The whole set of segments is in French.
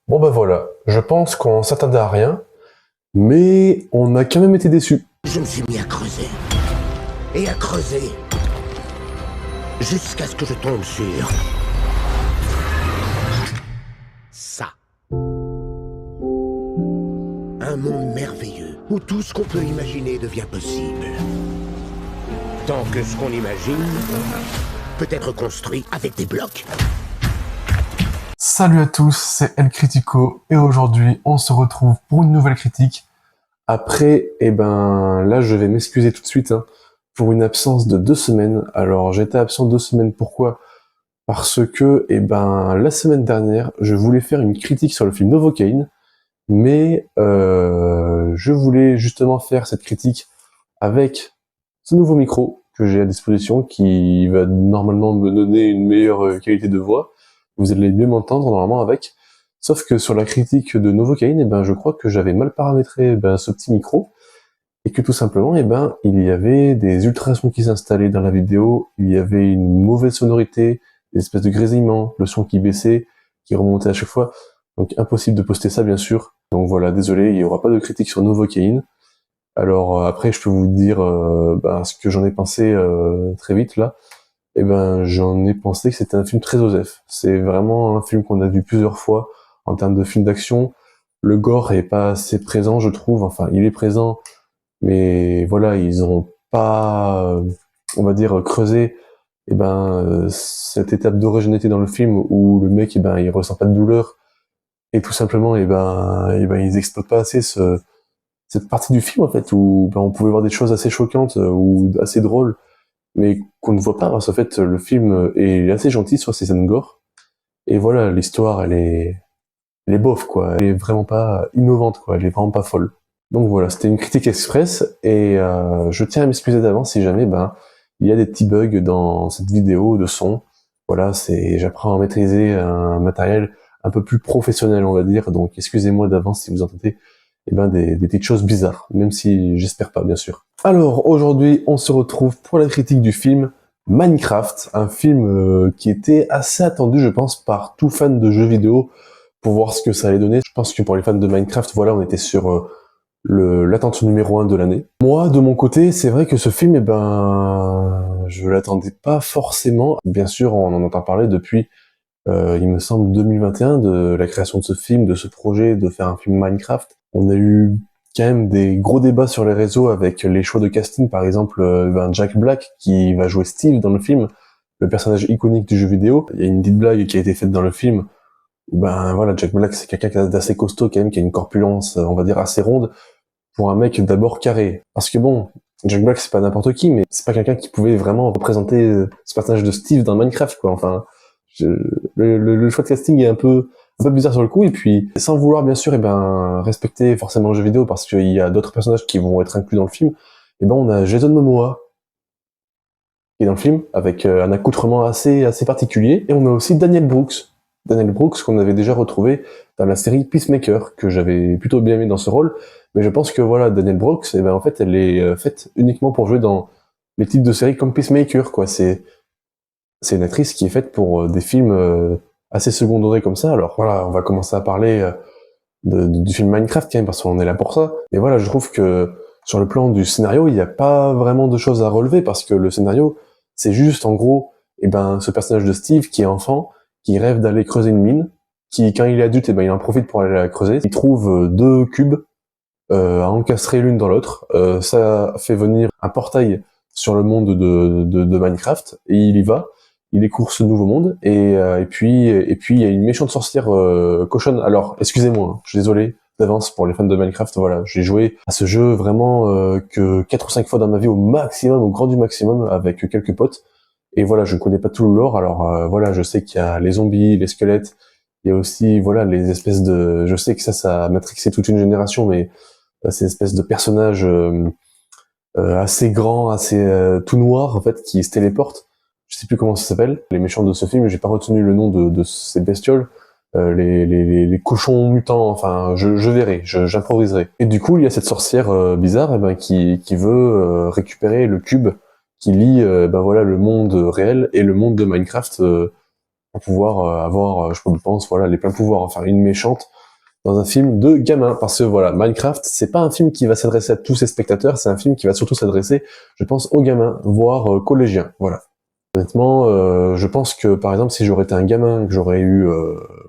Bon bah voilà, je pense qu'on s'attendait à rien, mais on a quand même été déçus. Je me suis mis à creuser. Et à creuser. Jusqu'à ce que je tombe sur... ça. Un monde merveilleux, où tout ce qu'on peut imaginer devient possible. Tant que ce qu'on imagine peut être construit avec des blocs. Salut à tous, c'est El Critico, et aujourd'hui on se retrouve pour une nouvelle critique. Après, là je vais m'excuser tout de suite pour une absence de 2 semaines. Alors j'étais absent 2 semaines, pourquoi ? Parce que, la semaine dernière, je voulais faire une critique sur le film Novocaine, mais je voulais justement faire cette critique avec ce nouveau micro que j'ai à disposition, qui va normalement me donner une meilleure qualité de voix. Vous allez mieux m'entendre normalement avec. Sauf que sur la critique de Novocaine, je crois que j'avais mal paramétré ce petit micro, et que tout simplement, il y avait des ultrasons qui s'installaient dans la vidéo, il y avait une mauvaise sonorité, des espèces de grésillements, le son qui baissait, qui remontait à chaque fois. Donc impossible de poster ça, bien sûr. Donc voilà, désolé, il n'y aura pas de critique sur Novocaine. Alors après, je peux vous dire ce que j'en ai pensé très vite là. J'en ai pensé que c'était un film très osef. C'est vraiment un film qu'on a vu plusieurs fois en termes de film d'action. Le gore est pas assez présent, je trouve. Enfin, il est présent, mais voilà, ils ont pas, on va dire, creusé cette étape d'originalité dans le film où le mec, il ressent pas de douleur, et tout simplement, ils exploitent pas assez cette partie du film en fait où on pouvait voir des choses assez choquantes ou assez drôles, mais qu'on ne voit pas parce qu'en fait le film est assez gentil sur ses scènes gore. Et voilà, l'histoire elle est bof quoi, elle est vraiment pas innovante quoi, elle est vraiment pas folle. Donc voilà, c'était une critique express, et je tiens à m'excuser d'avance si jamais il y a des petits bugs dans cette vidéo de son. Voilà, j'apprends à maîtriser un matériel un peu plus professionnel, on va dire, donc excusez-moi d'avance si vous entendez des petites choses bizarres, même si j'espère pas, bien sûr. Alors, aujourd'hui, on se retrouve pour la critique du film Minecraft, un film qui était assez attendu, je pense, par tout fan de jeux vidéo, pour voir ce que ça allait donner. Je pense que pour les fans de Minecraft, voilà, on était sur l'attente numéro 1 de l'année. Moi, de mon côté, c'est vrai que ce film, je l'attendais pas forcément. Bien sûr, on en entend parler depuis, il me semble, 2021, de la création de ce film, de ce projet, de faire un film Minecraft. On a eu quand même des gros débats sur les réseaux avec les choix de casting, par exemple, Jack Black, qui va jouer Steve dans le film, le personnage iconique du jeu vidéo. Il y a une petite blague qui a été faite dans le film, où voilà, Jack Black, c'est quelqu'un d'assez costaud quand même, qui a une corpulence, on va dire, assez ronde, pour un mec d'abord carré. Parce que bon, Jack Black, c'est pas n'importe qui, mais c'est pas quelqu'un qui pouvait vraiment représenter ce personnage de Steve dans Minecraft, quoi. Enfin, le choix de casting est un peu bizarre sur le coup, et puis sans vouloir bien sûr respecter forcément le jeu vidéo, parce qu'il y a d'autres personnages qui vont être inclus dans le film. On a Jason Momoa qui est dans le film avec un accoutrement assez particulier, et on a aussi Daniel Brooks qu'on avait déjà retrouvé dans la série Peacemaker, que j'avais plutôt bien aimé dans ce rôle. Mais je pense que voilà, Daniel Brooks, en fait, elle est faite uniquement pour jouer dans les types de séries comme Peacemaker, quoi. C'est une actrice qui est faite pour des films assez secondaires comme ça. Alors voilà, on va commencer à parler du film Minecraft quand même, parce qu'on est là pour ça. Et voilà, je trouve que sur le plan du scénario, il n'y a pas vraiment de choses à relever, parce que le scénario, c'est juste en gros, ce personnage de Steve qui est enfant, qui rêve d'aller creuser une mine, qui quand il est adulte, il en profite pour aller la creuser. Il trouve 2 cubes à encastrer l'une dans l'autre. Ça fait venir un portail sur le monde de Minecraft, et il y va. Il découvre ce nouveau monde, et puis il y a une méchante sorcière cochonne. Alors, excusez-moi, je suis désolé d'avance pour les fans de Minecraft. Voilà, j'ai joué à ce jeu vraiment que 4 ou 5 fois dans ma vie au maximum, au grand du maximum, avec quelques potes. Et voilà, je ne connais pas tout le lore. Alors voilà, je sais qu'il y a les zombies, les squelettes, il y a aussi voilà les espèces de... Je sais que ça a matrixé toute une génération, mais ces espèces de personnages assez grands, assez tout noirs en fait, qui se téléportent. Je sais plus comment ça s'appelle, les méchants de ce film, j'ai pas retenu le nom de ces bestioles, les cochons mutants, enfin, je verrai, j'improviserai. Et du coup, il y a cette sorcière bizarre, qui veut récupérer le cube qui lie, voilà, le monde réel et le monde de Minecraft, pour pouvoir avoir, je pense, voilà, les pleins pouvoirs. Enfin, une méchante dans un film de gamin, parce que voilà, Minecraft, c'est pas un film qui va s'adresser à tous ses spectateurs, c'est un film qui va surtout s'adresser, je pense, aux gamins, voire collégiens, voilà. Honnêtement, je pense que, par exemple, si j'aurais été un gamin, que j'aurais eu,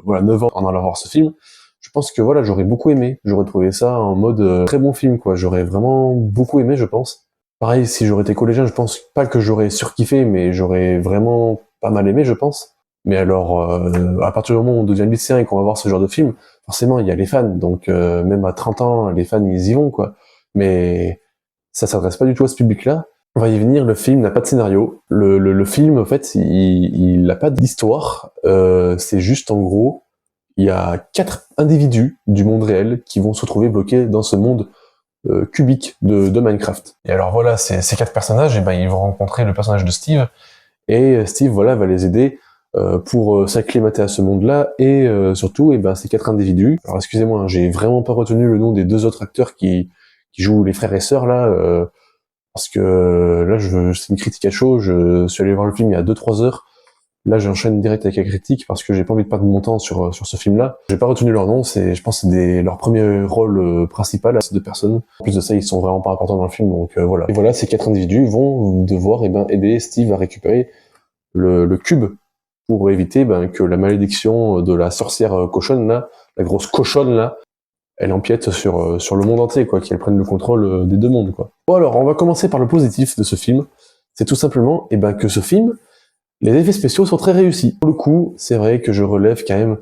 voilà, 9 ans en allant voir ce film, je pense que voilà, j'aurais beaucoup aimé, j'aurais trouvé ça en mode très bon film, quoi, j'aurais vraiment beaucoup aimé, je pense. Pareil, si j'aurais été collégien, je pense pas que j'aurais surkiffé, mais j'aurais vraiment pas mal aimé, je pense. Mais alors, à partir du moment où on devient lycéen et qu'on va voir ce genre de film, forcément, il y a les fans. Donc, même à 30 ans, les fans, ils y vont, quoi. Mais ça s'adresse pas du tout à ce public-là. On va y venir, le film n'a pas de scénario. Le film, en fait, il n'a pas d'histoire. C'est juste, en gros, il y a 4 individus du monde réel qui vont se retrouver bloqués dans ce monde cubique de Minecraft. Et alors voilà, ces 4 personnages, et ben, ils vont rencontrer le personnage de Steve, et Steve, voilà, va les aider pour s'acclimater à ce monde-là, et surtout, et ben, ces 4 individus. Alors excusez-moi, hein, j'ai vraiment pas retenu le nom des 2 autres acteurs qui jouent les frères et sœurs là, parce que là, c'est une critique à chaud. Je suis allé voir le film il y a 2-3 heures. Là, j'enchaîne direct avec la critique parce que j'ai pas envie de perdre mon temps sur ce film-là. J'ai pas retenu leur nom, je pense que c'est leur premier rôle principal, ces 2 personnes. En plus de ça, ils sont vraiment pas importants dans le film, donc voilà. Et voilà, ces 4 individus vont devoir aider Steve à récupérer le cube pour éviter que la malédiction de la sorcière cochonne là, la grosse cochonne là, elle empiète sur le monde entier, quoi, qu'elle prenne le contrôle des 2 mondes, quoi. Bon alors, on va commencer par le positif de ce film. C'est tout simplement que ce film, les effets spéciaux sont très réussis. Pour le coup, c'est vrai que je relève quand même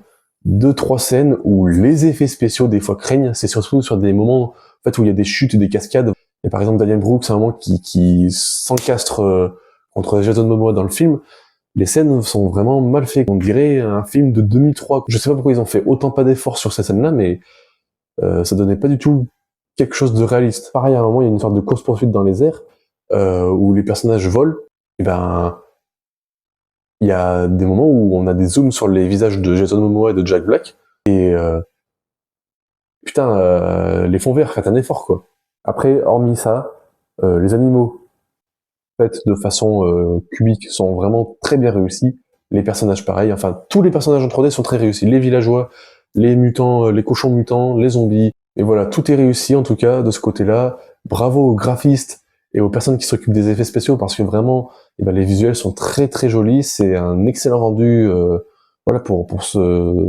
2-3 scènes où les effets spéciaux des fois craignent. C'est surtout sur des moments en fait, où il y a des chutes, des cascades. Et par exemple, Daniel Brooks, à un moment qui s'encastre contre Jason Momoa dans le film. Les scènes sont vraiment mal faites. On dirait un film de 2003. Je sais pas pourquoi ils ont fait autant pas d'efforts sur ces scènes-là, mais ça donnait pas du tout quelque chose de réaliste. Pareil, à un moment, il y a une sorte de course-poursuite dans les airs où les personnages volent. Et ben, il y a des moments où on a des zooms sur les visages de Jason Momoa et de Jack Black, et putain, les fonds verts, faites un effort, quoi. Après, hormis ça, les animaux faits de façon cubique sont vraiment très bien réussis. Les personnages, pareil, enfin, tous les personnages en 3D sont très réussis. Les villageois, les mutants, les cochons mutants, les zombies, et voilà, tout est réussi, en tout cas, de ce côté-là. Bravo aux graphistes et aux personnes qui s'occupent des effets spéciaux, parce que vraiment, les visuels sont très très jolis, c'est un excellent rendu voilà, pour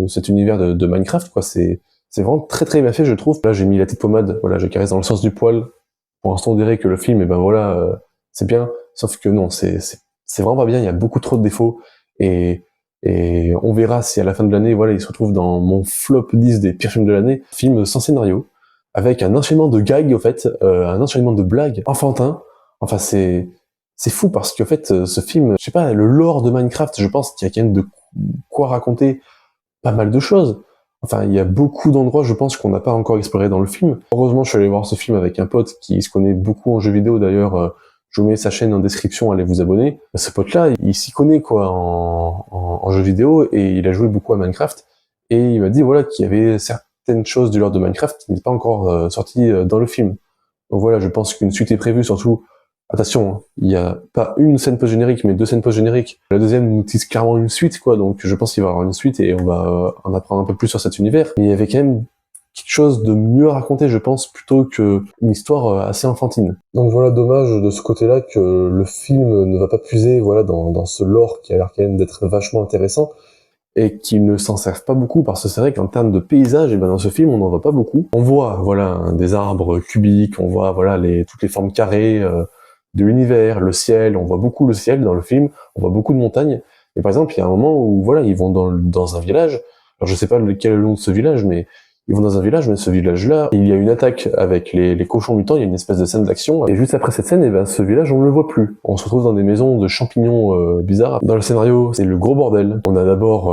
cet univers de Minecraft, quoi. C'est vraiment très très bien fait, je trouve. Là, j'ai mis la petite pommade, voilà, je caresse dans le sens du poil, pour l'instant, on dirait que le film, voilà, c'est bien, sauf que non, c'est vraiment pas bien, il y a beaucoup trop de défauts, et on verra si à la fin de l'année, voilà, il se retrouve dans mon flop 10 des pires films de l'année, film sans scénario, avec un enchaînement de gags, au fait, un enchaînement de blagues enfantins. Enfin, c'est fou parce qu'en fait, ce film, je sais pas, le lore de Minecraft, je pense qu'il y a quand même de quoi raconter pas mal de choses. Enfin, il y a beaucoup d'endroits, je pense, qu'on n'a pas encore exploré dans le film. Heureusement, je suis allé voir ce film avec un pote qui se connaît beaucoup en jeux vidéo, d'ailleurs, je vous mets sa chaîne en description, allez vous abonner. Ce pote-là, il s'y connaît, quoi, en jeux vidéo, et il a joué beaucoup à Minecraft, et il m'a dit, voilà, qu'il y avait certaines choses du lore de Minecraft qui n'étaient pas encore sorties dans le film. Donc voilà, je pense qu'une suite est prévue, surtout, attention, hein, il n'y a pas une scène post-générique, mais 2 scènes post-génériques. La deuxième nous tease clairement une suite, quoi, donc je pense qu'il va y avoir une suite et on va en apprendre un peu plus sur cet univers. Mais il y avait quand même quelque chose de mieux à raconter, je pense, plutôt qu'une histoire assez enfantine. Donc voilà, dommage de ce côté-là que le film ne va pas puiser, voilà, dans ce lore qui a l'air quand même d'être vachement intéressant, et qui ne s'en servent pas beaucoup, parce que c'est vrai qu'en termes de paysage, dans ce film, on n'en voit pas beaucoup. On voit, voilà, des arbres cubiques, on voit, voilà, toutes les formes carrées de l'univers, le ciel, on voit beaucoup le ciel dans le film, on voit beaucoup de montagnes. Et par exemple, il y a un moment où, voilà, ils vont dans un village, alors je sais pas lequel est le nom de ce village, mais ils vont dans un village, mais ce village-là, il y a une attaque avec les cochons mutants, il y a une espèce de scène d'action, et juste après cette scène, ce village, on ne le voit plus. On se retrouve dans des maisons de champignons bizarres. Dans le scénario, c'est le gros bordel. On a d'abord,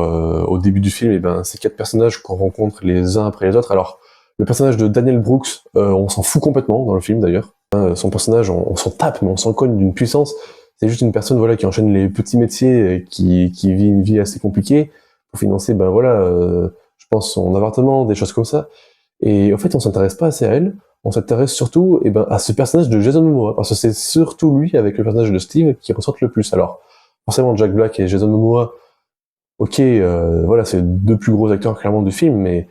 au début du film, ces 4 personnages qu'on rencontre les uns après les autres. Alors, le personnage de Daniel Brooks, on s'en fout complètement dans le film, d'ailleurs. Son personnage, on s'en tape, mais on s'en cogne d'une puissance. C'est juste une personne, voilà, qui enchaîne les petits métiers, qui vit une vie assez compliquée pour financer, je pense, son appartement, des choses comme ça. Et en fait, on s'intéresse pas assez à elle. On s'intéresse surtout, à ce personnage de Jason Momoa, parce que c'est surtout lui, avec le personnage de Steve, qui ressortent le plus. Alors, forcément, Jack Black et Jason Momoa, ok, voilà, c'est 2 plus gros acteurs clairement du film, mais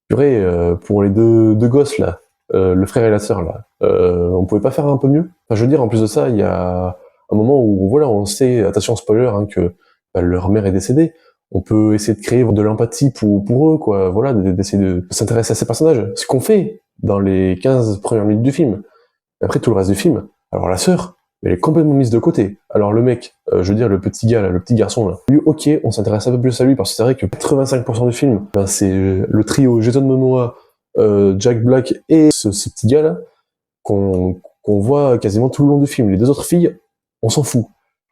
Purée, pour les deux gosses là, le frère et la sœur là, on pouvait pas faire un peu mieux? Enfin, je veux dire, en plus de ça, il y a un moment où voilà, on sait, attention spoiler, hein, que bah, leur mère est décédée. On peut essayer de créer de l'empathie pour eux, quoi. Voilà, d'essayer de s'intéresser à ces personnages. Ce qu'on fait dans les 15 premières minutes du film. Et après tout le reste du film, alors la sœur, elle est complètement mise de côté. Alors le mec, je veux dire le petit gars là, le petit garçon là, lui ok, on s'intéresse un peu plus à lui parce que c'est vrai que 85% du film, ben, c'est le trio Jason Momoa, Jack Black et ce petit gars là qu'on voit quasiment tout le long du film. Les deux autres filles, on s'en fout.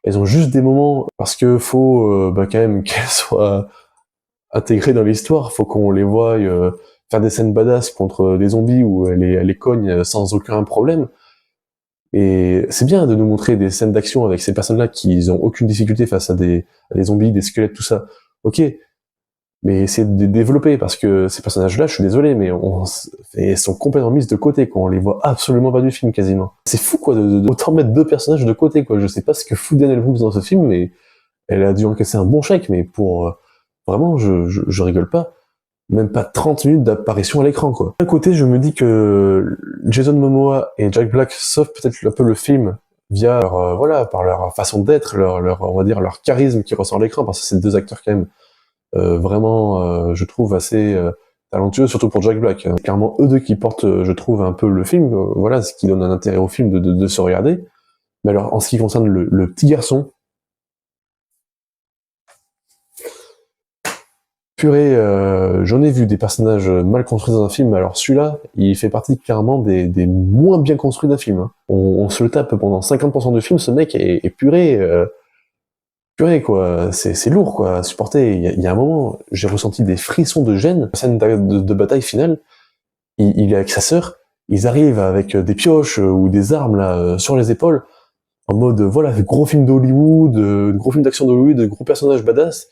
Elles ont juste des moments parce que faut ben, quand même qu'elles soient intégrées dans l'histoire, faut qu'on les voie faire des scènes badass contre des zombies où elle les cogne sans aucun problème. Et c'est bien de nous montrer des scènes d'action avec ces personnes-là qui ont aucune difficulté face à des zombies, des squelettes, tout ça. Ok, mais essayer de développer parce que ces personnages-là, je suis désolé, mais elles sont complètement mises de côté, quoi. On les voit absolument pas du film quasiment. C'est fou quoi, autant mettre deux personnages de côté, quoi. Je sais pas ce que fout Daniel Brooks dans ce film, mais elle a dû encaisser un bon chèque, mais pour vraiment, je rigole pas. Même pas 30 minutes d'apparition à l'écran, quoi. D'un côté, je me dis que Jason Momoa et Jack Black sauvent peut-être un peu le film via leur, voilà, par leur façon d'être, on va dire, leur charisme qui ressort à l'écran, parce que c'est deux acteurs quand même vraiment, je trouve, assez talentueux, surtout pour Jack Black. C'est clairement eux deux qui portent, je trouve, un peu le film, voilà, ce qui donne un intérêt au film de se regarder. Mais alors, en ce qui concerne le petit garçon, purée, j'en ai vu des personnages mal construits dans un film, alors celui-là, il fait partie clairement des moins bien construits d'un film. Hein. On se le tape pendant 50% du film, ce mec est purée, purée quoi, c'est lourd quoi à supporter. Il y a un moment, j'ai ressenti des frissons de gêne. La scène de bataille finale, il est avec sa sœur, ils arrivent avec des pioches ou des armes là sur les épaules, en mode voilà, gros film d'Hollywood, gros film d'action d'Hollywood, gros personnage badass.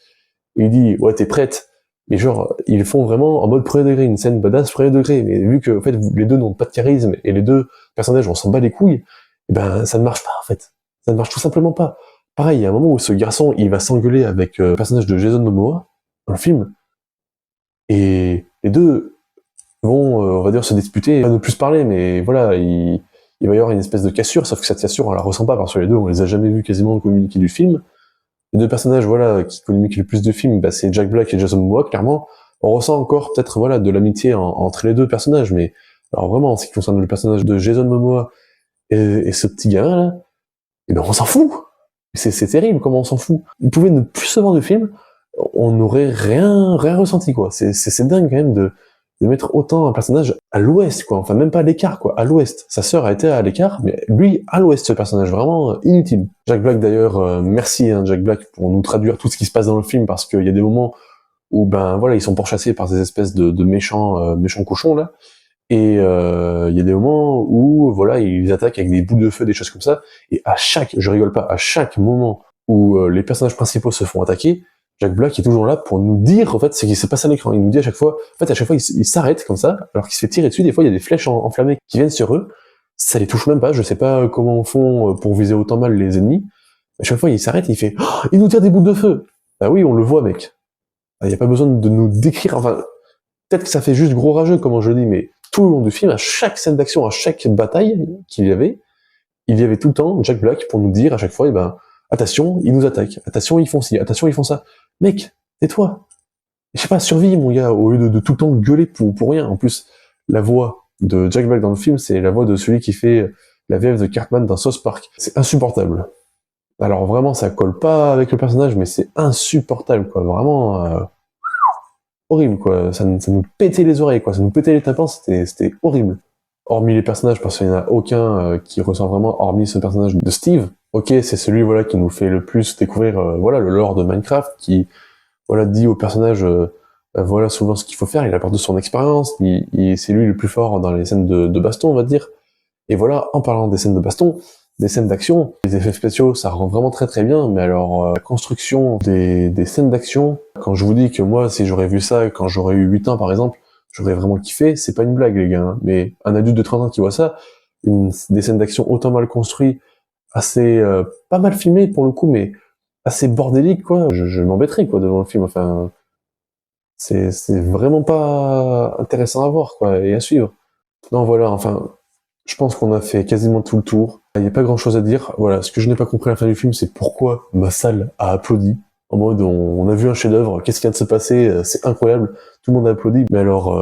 Et il dit ouais t'es prête. Mais genre ils le font vraiment en mode premier degré, une scène badass premier degré. Mais vu que en fait les deux n'ont pas de charisme et les deux personnages on s'en bat les couilles, et ben ça ne marche pas en fait. Ça ne marche tout simplement pas. Pareil, il y a un moment où ce garçon il va s'engueuler avec le personnage de Jason Momoa dans le film, et les deux vont, on va dire, se disputer, pas ne plus parler, mais voilà, il va y avoir une espèce de cassure, sauf que cette cassure, on la ressent pas, parce que les deux, on les a jamais vus quasiment communiquer du film. Les deux personnages, voilà, qui communiquent le plus de films, bah, c'est Jack Black et Jason Momoa, clairement. On ressent encore, peut-être, voilà, de l'amitié entre les deux personnages, mais, alors vraiment, en ce qui concerne le personnage de Jason Momoa et ce petit gamin, là, eh ben, on s'en fout! C'est terrible comment on s'en fout. Ils pouvaient ne plus se voir du film, on n'aurait rien ressenti, quoi. C'est dingue, quand même, de mettre autant un personnage à l'ouest, quoi. Enfin, même pas à l'écart, quoi. À l'ouest. Sa sœur a été à l'écart, mais lui, à l'ouest, ce personnage, vraiment inutile. Jack Black, d'ailleurs, merci, hein, Jack Black, pour nous traduire tout ce qui se passe dans le film, parce qu'il y a des moments où, ben, voilà, ils sont pourchassés par ces espèces de méchants cochons, là. Et il y a des moments où, voilà, ils attaquent avec des boules de feu, des choses comme ça. Et je rigole pas, à chaque moment où les personnages principaux se font attaquer, Jack Black est toujours là pour nous dire, en fait, ce qui se passe à l'écran. Il nous dit à chaque fois, en fait, à chaque fois, il s'arrête comme ça, alors qu'il se fait tirer dessus. Des fois, il y a des flèches enflammées qui viennent sur eux. Ça les touche même pas. Je sais pas comment font pour viser autant mal les ennemis. À chaque fois, il s'arrête et il fait, oh, il nous tire des boules de feu. Ah oui, on le voit, mec. Il n'y a pas besoin de nous décrire, enfin, peut-être que ça fait juste gros rageux, comme je dis, mais tout le long du film, à chaque scène d'action, à chaque bataille qu'il y avait tout le temps Jack Black pour nous dire à chaque fois, eh ben, attention, ils nous attaquent, attention, ils font ci, attention, ils font ça. Mec, tais-toi. Je sais pas, survie, mon gars, au lieu de tout le temps gueuler pour rien. En plus, la voix de Jack Black dans le film, c'est la voix de celui qui fait la VF de Cartman dans South Park. C'est insupportable. Alors vraiment, ça colle pas avec le personnage, mais c'est insupportable, quoi. Vraiment, horrible, quoi. Ça nous pétait les oreilles, quoi. Ça nous pétait les tympans, c'était horrible. Hormis les personnages, parce qu'il n'y en a aucun qui ressent vraiment, hormis ce personnage de Steve. Ok, c'est celui, voilà, qui nous fait le plus découvrir, voilà, le lore de Minecraft, qui, voilà, dit au personnage, voilà, souvent ce qu'il faut faire, il apporte de son expérience, c'est lui le plus fort dans les scènes de baston, on va dire. Et voilà, en parlant des scènes de baston, des scènes d'action, les effets spéciaux, ça rend vraiment très très bien, mais alors la construction des scènes d'action, quand je vous dis que moi, si j'aurais vu ça quand j'aurais eu 8 ans par exemple, j'aurais vraiment kiffé, c'est pas une blague les gars, hein. Mais un adulte de 30 ans qui voit ça, des scènes d'action autant mal construites, assez pas mal filmées pour le coup, mais assez bordéliques quoi, je m'embêterais quoi devant le film, enfin C'est vraiment pas intéressant à voir, quoi, et à suivre. Non, voilà, enfin, je pense qu'on a fait quasiment tout le tour. Il n'y a pas grand chose à dire. Voilà, ce que je n'ai pas compris à la fin du film, c'est pourquoi ma salle a applaudi. En mode, on a vu un chef-d'œuvre, qu'est-ce qui vient de se passer, c'est incroyable, tout le monde a applaudi. Mais alors,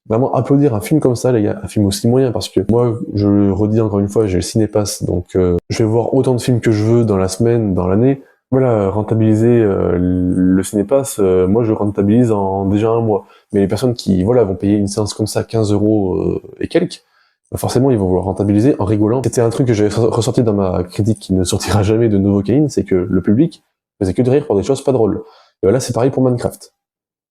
vraiment applaudir un film comme ça, les gars, un film aussi moyen, parce que moi, je le redis encore une fois, j'ai le Cinépass, donc je vais voir autant de films que je veux dans la semaine, dans l'année. Voilà, rentabiliser le Cinépass, moi je le rentabilise en déjà un mois. Mais les personnes qui, voilà, vont payer une séance comme ça 15 euros et quelques, bah forcément ils vont vouloir rentabiliser en rigolant. C'était un truc que j'avais ressorti dans ma critique qui ne sortira jamais de Novocaine, c'est que le public faisait que de rire pour des choses pas drôles. Et voilà, c'est pareil pour Minecraft.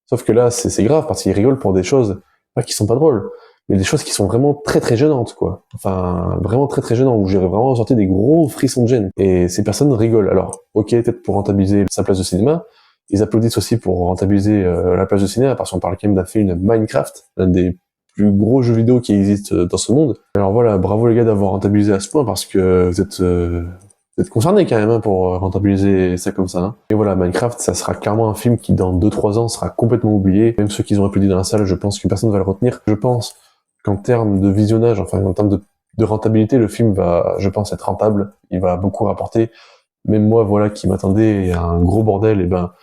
Sauf que là, c'est grave parce qu'ils rigolent pour des choses, pas qui sont pas drôles, mais des choses qui sont vraiment très très gênantes, quoi. Enfin, vraiment très très gênantes, où j'ai vraiment ressorti des gros frissons de gêne. Et ces personnes rigolent. Alors, ok, peut-être pour rentabiliser sa place de cinéma, ils applaudissent aussi pour rentabiliser la place de cinéma, parce qu'on parle quand même d'un film Minecraft, l'un des plus gros jeux vidéo qui existent dans ce monde. Alors voilà, bravo les gars d'avoir rentabilisé à ce point, parce que vous êtes concernés quand même hein, pour rentabiliser ça comme ça. Hein. Et voilà, Minecraft, ça sera clairement un film qui dans 2-3 ans sera complètement oublié. Même ceux qui ont applaudi dans la salle, je pense que personne ne va le retenir. Je pense qu'en termes de visionnage, enfin en termes de rentabilité, le film va, je pense, être rentable. Il va beaucoup rapporter. Même moi, voilà, qui m'attendais à un gros bordel, et ben,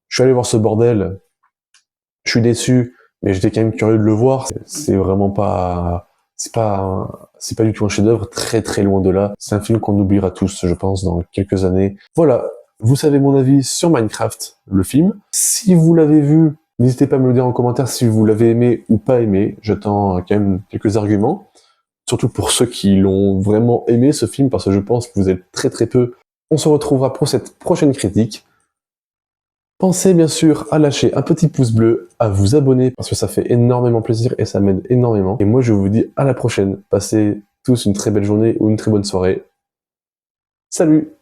je suis allé voir ce bordel. Je suis déçu, mais j'étais quand même curieux de le voir. C'est vraiment pas, c'est pas du tout un chef-d'œuvre, très très loin de là. C'est un film qu'on oubliera tous, je pense, dans quelques années. Voilà. Vous savez mon avis sur Minecraft, le film. Si vous l'avez vu, n'hésitez pas à me le dire en commentaire si vous l'avez aimé ou pas aimé. J'attends quand même quelques arguments. Surtout pour ceux qui l'ont vraiment aimé, ce film, parce que je pense que vous êtes très très peu. On se retrouvera pour cette prochaine critique. Pensez bien sûr à lâcher un petit pouce bleu, à vous abonner parce que ça fait énormément plaisir et ça m'aide énormément. Et moi je vous dis à la prochaine. Passez tous une très belle journée ou une très bonne soirée. Salut!